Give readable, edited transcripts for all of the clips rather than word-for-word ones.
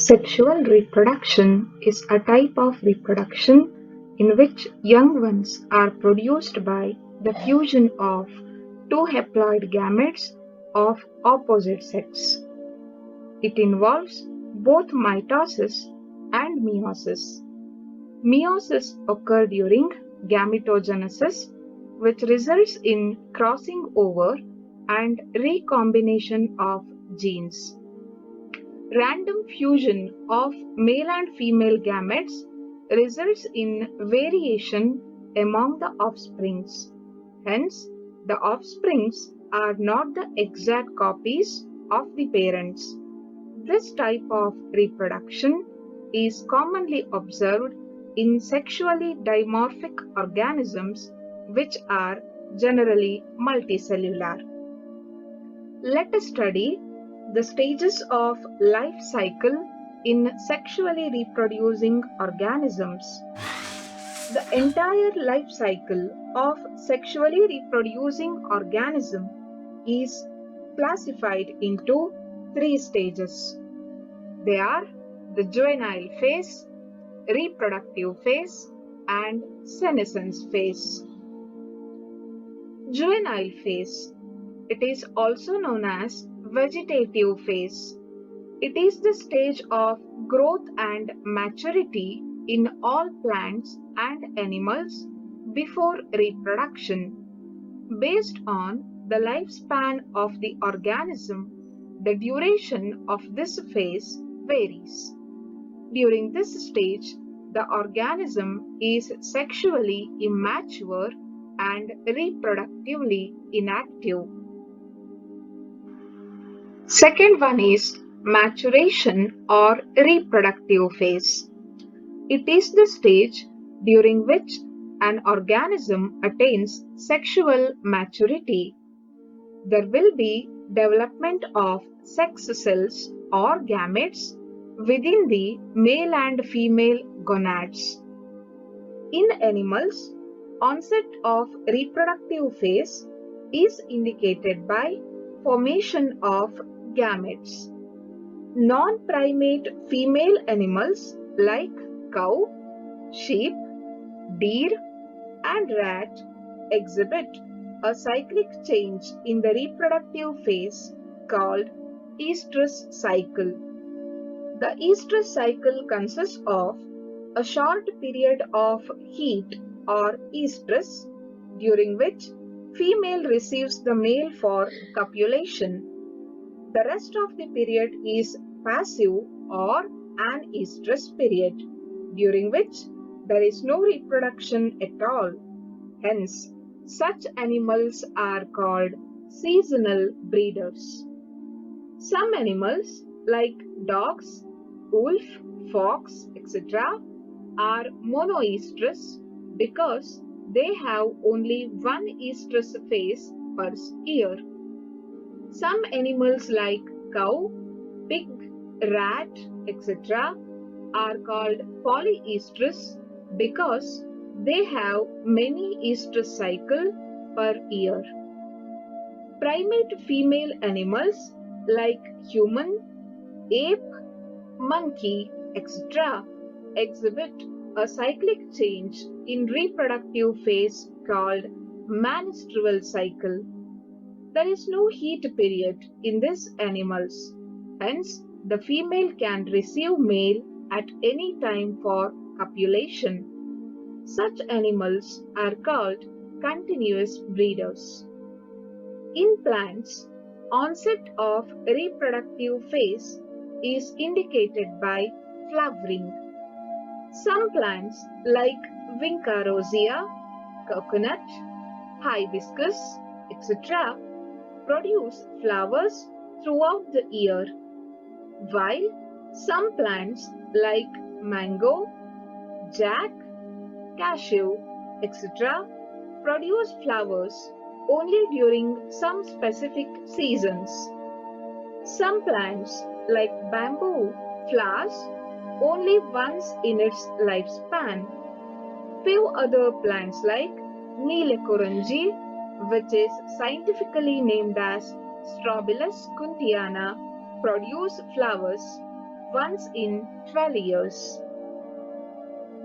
Sexual reproduction is a type of reproduction in which young ones are produced by the fusion of two haploid gametes of opposite sex. It involves both mitosis and meiosis. Meiosis occurs during gametogenesis, which results in crossing over and recombination of genes. Random fusion of male and female gametes results in variation among the offsprings. Hence, the offsprings are not the exact copies of the parents. This type of reproduction is commonly observed in sexually dimorphic organisms, which are generally multicellular. Let us study the stages of life cycle in sexually reproducing organisms. The entire life cycle of sexually reproducing organism is classified into three stages. They are the juvenile phase, reproductive phase, and senescence phase. Juvenile phase. It is also known as vegetative phase. It is the stage of growth and maturity in all plants and animals before reproduction. Based on the lifespan of the organism, the duration of this phase varies. During this stage, the organism is sexually immature and reproductively inactive. Second one is maturation or reproductive phase. It is the stage during which an organism attains sexual maturity. There will be development of sex cells or gametes within the male and female gonads. In animals, onset of reproductive phase is indicated by formation of gametes. Non-primate female animals like cow, sheep, deer, and rat exhibit a cyclic change in the reproductive phase called estrus cycle. The estrus cycle consists of a short period of heat or estrus, during which female receives the male for copulation. The rest of the period is passive or anestrus period, during which there is no reproduction at all. Hence, such animals are called seasonal breeders. Some animals like dogs, wolf, fox, etc. are monoestrus because they have only one estrus phase per year. Some animals like cow, pig, rat, etc. are called polyestrus because they have many estrus cycles per year. Primate female animals like human, ape, monkey, etc. exhibit a cyclic change in reproductive phase called menstrual cycle. There is no heat period in these animals. Hence, the female can receive male at any time for copulation. Such animals are called continuous breeders. In plants, onset of reproductive phase is indicated by flowering. Some plants like Vinca rosea, coconut, hibiscus, etc. produce flowers throughout the year, while some plants like mango, jack, cashew, etc. produce flowers only during some specific seasons. Some plants like bamboo flowers only once in its lifespan. Few other plants like Neelakuranji, which is scientifically named as Strobilus kuntiana, produce flowers once in 12 years.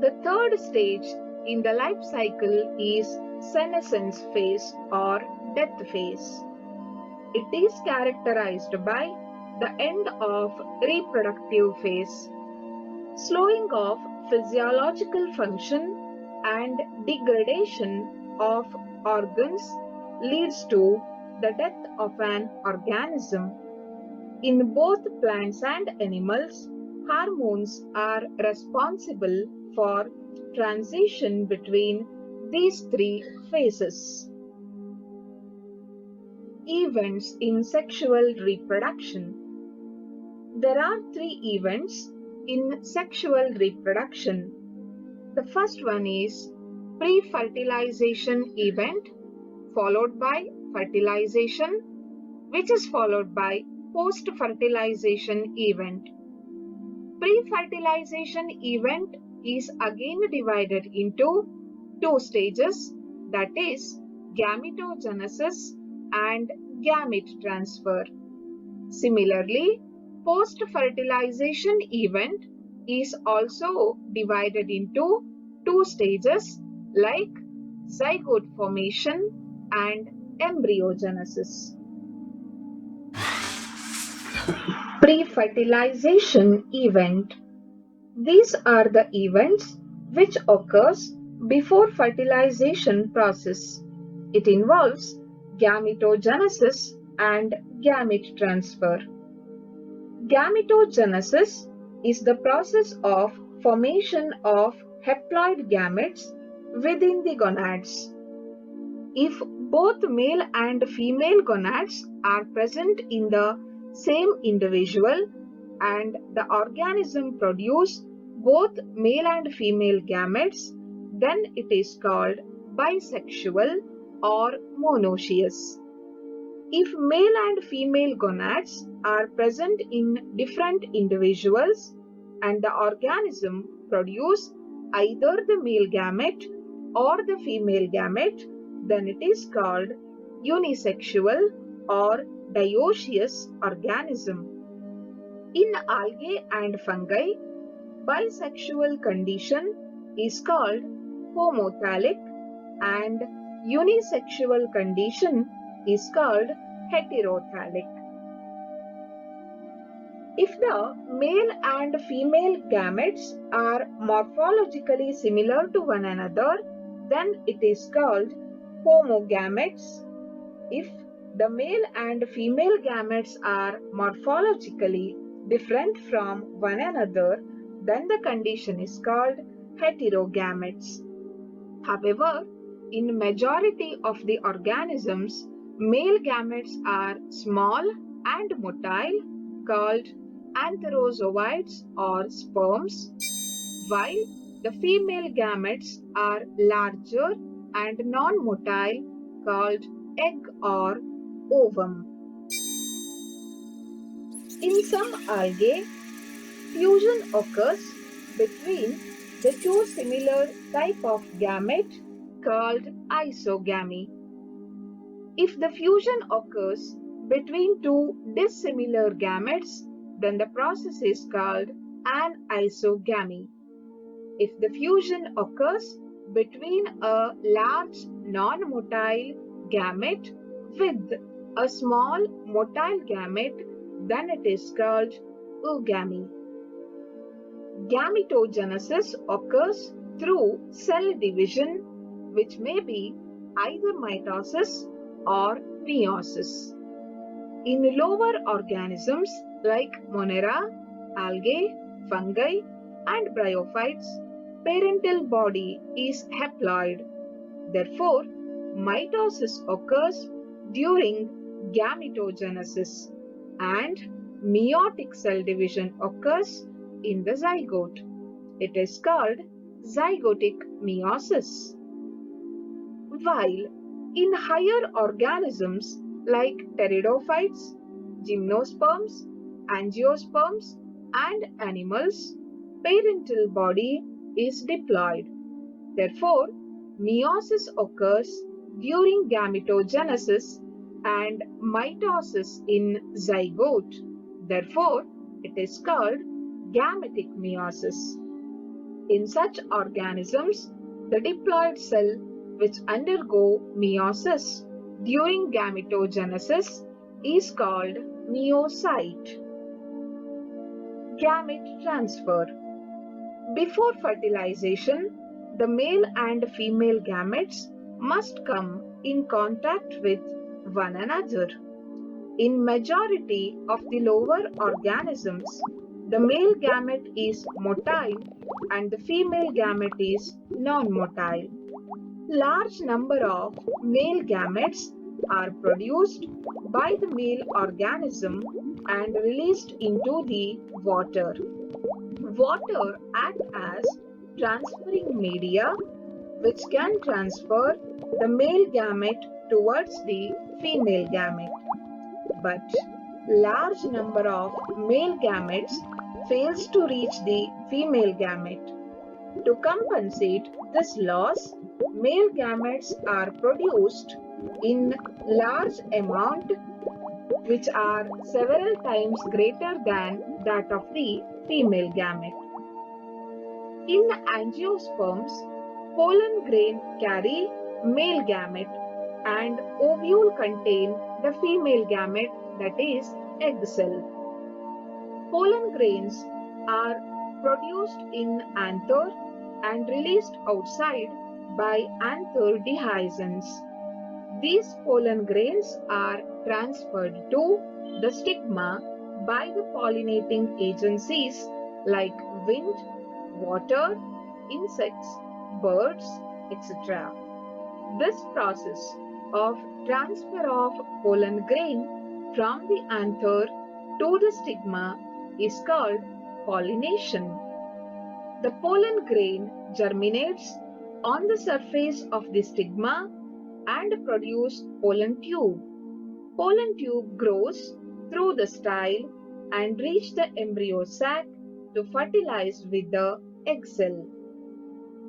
The third stage in the life cycle is senescence phase or death phase. It is characterized by the end of reproductive phase, slowing of physiological function and degradation of organs leads to the death of an organism. In both plants and animals, hormones are responsible for transition between these three phases. Events in sexual reproduction. There are three events in sexual reproduction. The first one is pre-fertilization event, followed by fertilization, which is followed by post-fertilization event. Pre-fertilization event is again divided into two stages, that is gametogenesis and gamete transfer. Similarly, post-fertilization event is also divided into two stages like zygote formation and embryogenesis. Pre-fertilization event. These are the events which occurs before fertilization process. It involves gametogenesis and gamete transfer. Gametogenesis is the process of formation of haploid gametes within the gonads. If both male and female gonads are present in the same individual and the organism produce both male and female gametes, then it is called bisexual or monoecious. If male and female gonads are present in different individuals and the organism produce either the male gamete or the female gamete, then it is called unisexual or dioecious organism. In algae and fungi, bisexual condition is called homothallic and unisexual condition is called heterothallic. If the male and female gametes are morphologically similar to one another, then it is called homogametes. If the male and female gametes are morphologically different from one another, then the condition is called heterogametes. However, in majority of the organisms, male gametes are small and motile, called antherozoids or sperms, while the female gametes are larger and non-motile, called egg or ovum. In some algae, fusion occurs between the two similar type of gamete called isogamy. If the fusion occurs between two dissimilar gametes, then the process is called anisogamy. If the fusion occurs between a large non-motile gamete with a small motile gamete, then it is called oogamy. Gametogenesis occurs through cell division, which may be either mitosis or meiosis. In lower organisms like Monera, algae, fungi, and bryophytes, parental body is haploid. Therefore, mitosis occurs during gametogenesis and meiotic cell division occurs in the zygote. It is called zygotic meiosis. While in higher organisms like pteridophytes, gymnosperms, angiosperms, and animals, parental body is diploid. Therefore, meiosis occurs during gametogenesis and mitosis in zygote. Therefore, it is called gametic meiosis. In such organisms, the diploid cell which undergo meiosis during gametogenesis is called meiocyte. Gamete transfer. Before fertilization, the male and female gametes must come in contact with one another. In majority of the lower organisms, the male gamete is motile and the female gamete is non-motile. Large number of male gametes are produced by the male organism and released into the water. Water acts as transferring media which can transfer the male gamete towards the female gamete. But large number of male gametes fails to reach the female gamete. To compensate this loss, male gametes are produced in large amount which are several times greater than that of the female gamete. In angiosperms, pollen grain carry male gamete and ovule contain the female gamete, that is egg cell. Pollen grains are produced in anther and released outside by anther dehiscence. These pollen grains are transferred to the stigma by the pollinating agencies like wind, water, insects, birds, etc. This process of transfer of pollen grain from the anther to the stigma is called pollination. The pollen grain germinates on the surface of the stigma and produces pollen tube. Pollen tube grows through the style and reaches the embryo sac to fertilize with the egg cell.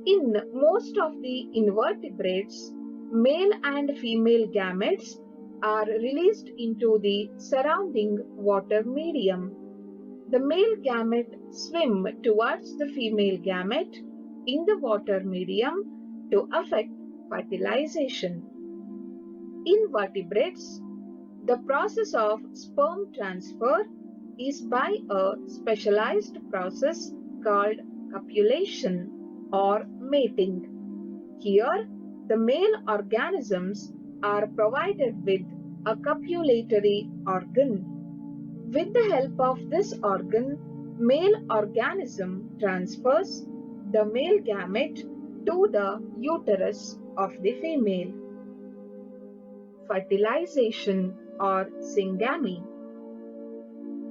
In most of the invertebrates, male and female gametes are released into the surrounding water medium. The male gamete swim towards the female gamete in the water medium to effect fertilization. In vertebrates, the process of sperm transfer is by a specialized process called copulation or mating. Here, the male organisms are provided with a copulatory organ. With the help of this organ, male organism transfers the male gamete to the uterus of the female. Fertilization or syngamy.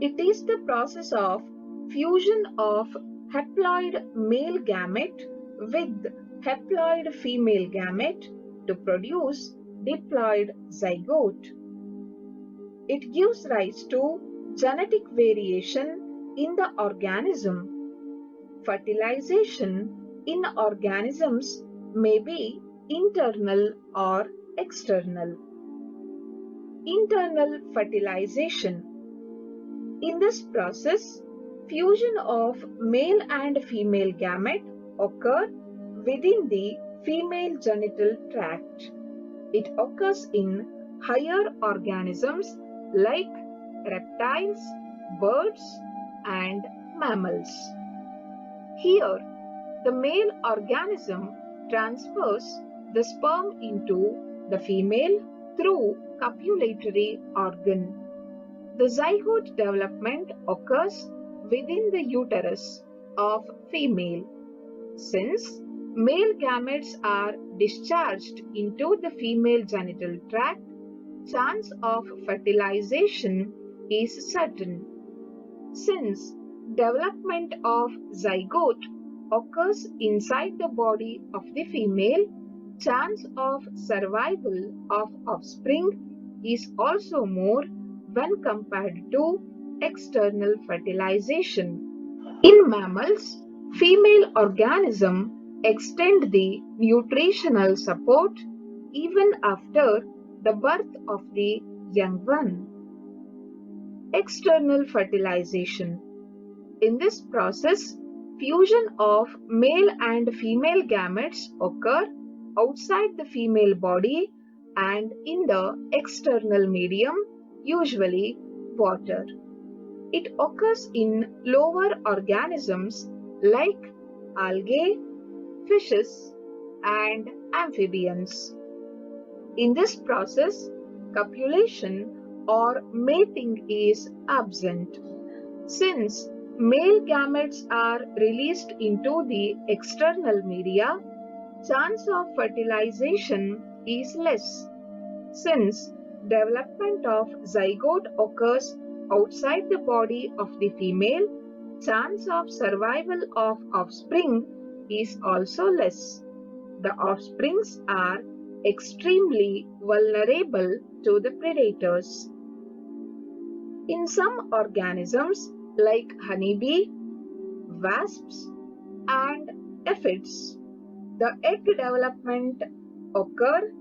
It is the process of fusion of haploid male gamete with haploid female gamete to produce diploid zygote. It gives rise to genetic variation in the organism. Fertilization in organisms may be internal or external. Internal fertilization. In this process, fusion of male and female gamete occur within the female genital tract. It occurs in higher organisms like reptiles, birds, and mammals. Here, the male organism transfers the sperm into the female through copulatory organ. The zygote development occurs within the uterus of female. Since male gametes are discharged into the female genital tract, chance of fertilization is certain. Since development of zygote occurs inside the body of the female, chance of survival of offspring is also more when compared to external fertilization. In mammals, female organisms extend the nutritional support even after the birth of the young one. External fertilization. In this process, fusion of male and female gametes occur outside the female body and in the external medium, usually water. It occurs in lower organisms like algae, fishes, and amphibians. In this process, copulation or mating is absent. Since male gametes are released into the external media, chance of fertilization is less. Since development of zygote occurs outside the body of the female, chance of survival of offspring is also less. The offsprings are extremely vulnerable to the predators. In some organisms like honeybee, wasps, and aphids, the egg development occurs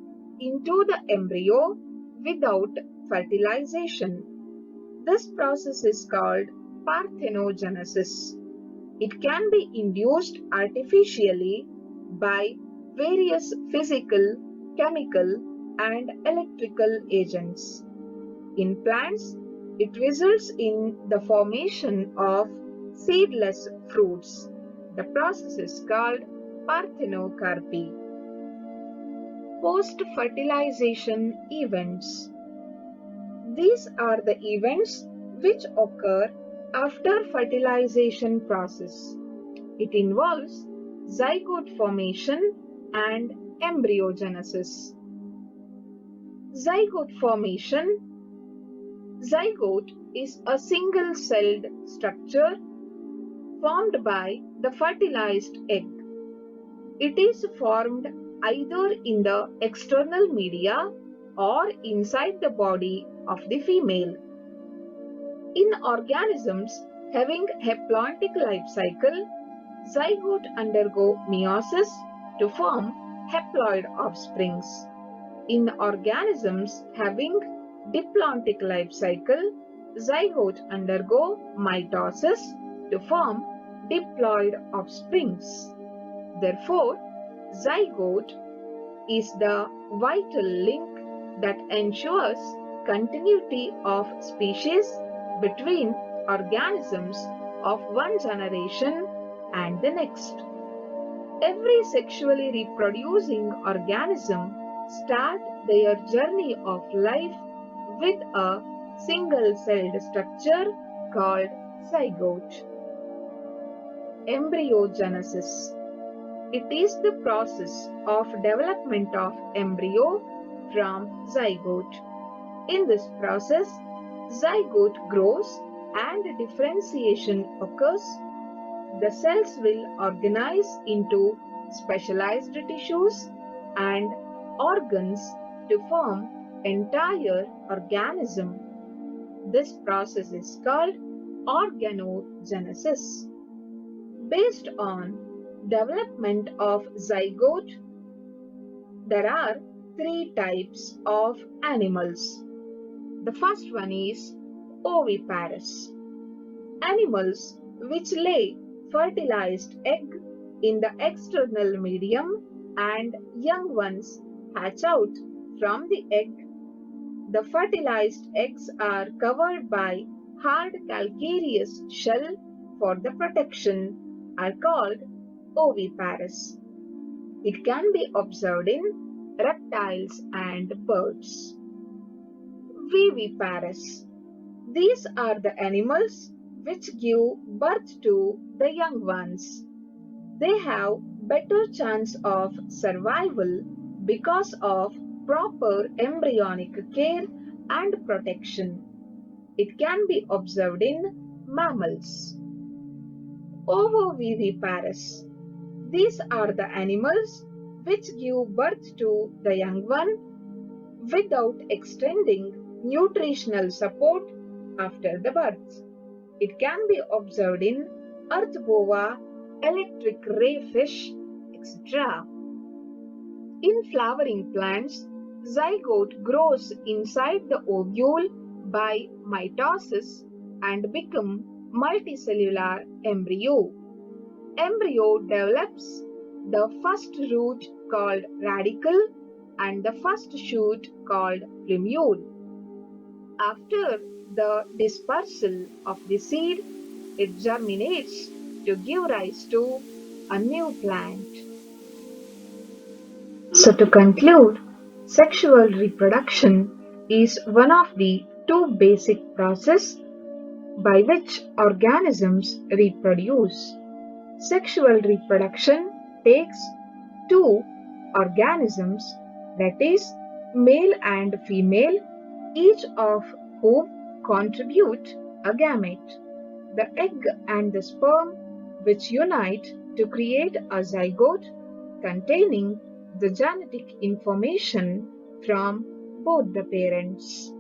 into the embryo without fertilization. This process is called parthenogenesis. It can be induced artificially by various physical, chemical, and electrical agents. In plants, it results in the formation of seedless fruits. The process is called parthenocarpy. Post-fertilization events. These are the events which occur after fertilization process. It involves zygote formation and embryogenesis. Zygote formation. Zygote is a single-celled structure formed by the fertilized egg. It is formed either in the external media or inside the body of the female. In organisms having haplontic life cycle, zygote undergo meiosis to form haploid offsprings. In organisms having diplontic life cycle, zygote undergo mitosis to form diploid offsprings. Therefore, zygote is the vital link that ensures continuity of species between organisms of one generation and the next. Every sexually reproducing organism starts their journey of life with a single-celled structure called zygote. Embryogenesis. It is the process of development of embryo from zygote. In this process, zygote grows and differentiation occurs. The cells will organize into specialized tissues and organs to form entire organism. This process is called organogenesis. Based on development of zygote, there are three types of animals. The first one is oviparous. Animals which lay fertilized egg in the external medium and young ones hatch out from the egg. The fertilized eggs are covered by hard calcareous shell for the protection are called oviparous. It can be observed in reptiles and birds. Viviparous. These are the animals which give birth to the young ones. They have better chance of survival because of proper embryonic care and protection. It can be observed in mammals. Ovoviviparous. These are the animals which give birth to the young one without extending nutritional support after the birth. It can be observed in earth boa, electric ray fish, etc. In flowering plants, zygote grows inside the ovule by mitosis and become multicellular embryo. Embryo develops the first root called radicle and the first shoot called plumule. After the dispersal of the seed, it germinates to give rise to a new plant. So to conclude, sexual reproduction is one of the two basic processes by which organisms reproduce. Sexual reproduction takes two organisms, that is, male and female, each of whom contribute a gamete, the egg and the sperm, which unite to create a zygote containing the genetic information from both the parents.